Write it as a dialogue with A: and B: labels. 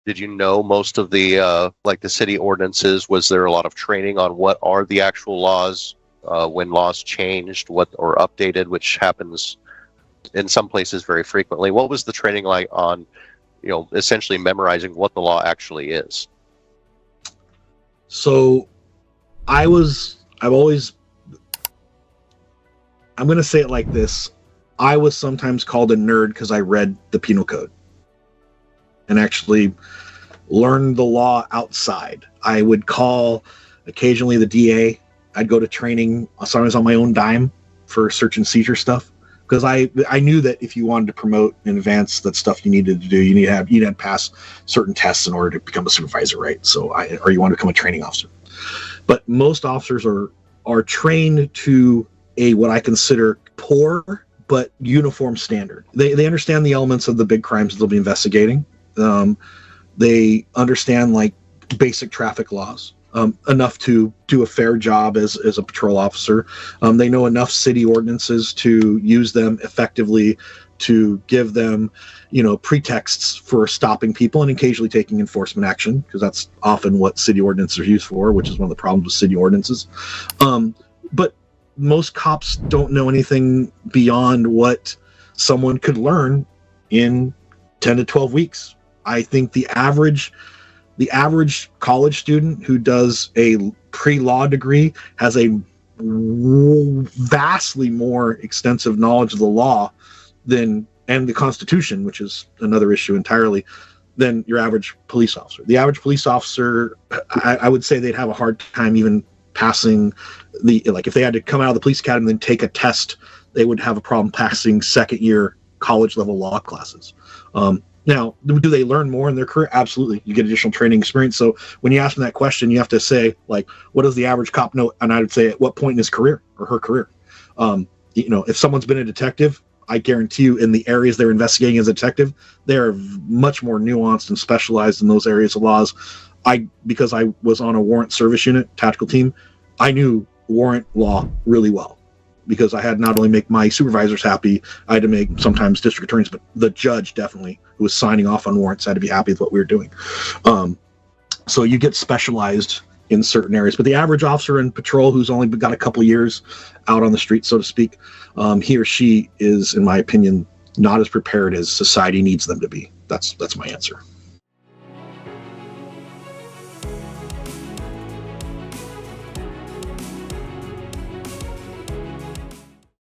A: Did you know most of the like the city ordinances? Was there a lot of training on what are the actual laws, when laws changed, what or updated, which happens in some places very frequently? What was the training like on, essentially memorizing what the law actually is?
B: So I'm going to say it like this. I was sometimes called a nerd because I read the penal code and actually learned the law outside. I would call occasionally the DA. I'd go to training sometimes on my own dime for search and seizure stuff, because I knew that if you wanted to promote in advance that stuff you needed to do, you had to pass certain tests in order to become a supervisor, right? Or you want to become a training officer. But most officers are trained to a what I consider poor but uniform standard. They understand the elements of the big crimes that they'll be investigating. They understand like basic traffic laws enough to do a fair job as a patrol officer. They know enough city ordinances to use them effectively, to give them, pretexts for stopping people and occasionally taking enforcement action, because that's often what city ordinances are used for, which is one of the problems with city ordinances. But most cops don't know anything beyond what someone could learn in 10 to 12 weeks. I think the average college student who does a pre-law degree has a vastly more extensive knowledge of the law and the Constitution, which is another issue entirely, than your average police officer. The average police officer, I would say they'd have a hard time even passing if they had to come out of the police academy and then take a test, they would have a problem passing second year college level law classes. Now, do they learn more in their career? Absolutely. You get additional training experience. So when you ask them that question, you have to say, like, what does the average cop know? And I would say, at what point in his career or her career? If someone's been a detective, I guarantee you in the areas they're investigating as a detective, they're much more nuanced and specialized in those areas of laws. Because I was on a warrant service unit, tactical team, I knew warrant law really well, because I had not only make my supervisors happy, I had to make sometimes district attorneys, but the judge definitely, who was signing off on warrants, had to be happy with what we were doing. So you get specialized in certain areas, but the average officer in patrol who's only got a couple years out on the street, so to speak, he or she is, in my opinion, not as prepared as society needs them to be. That's my answer.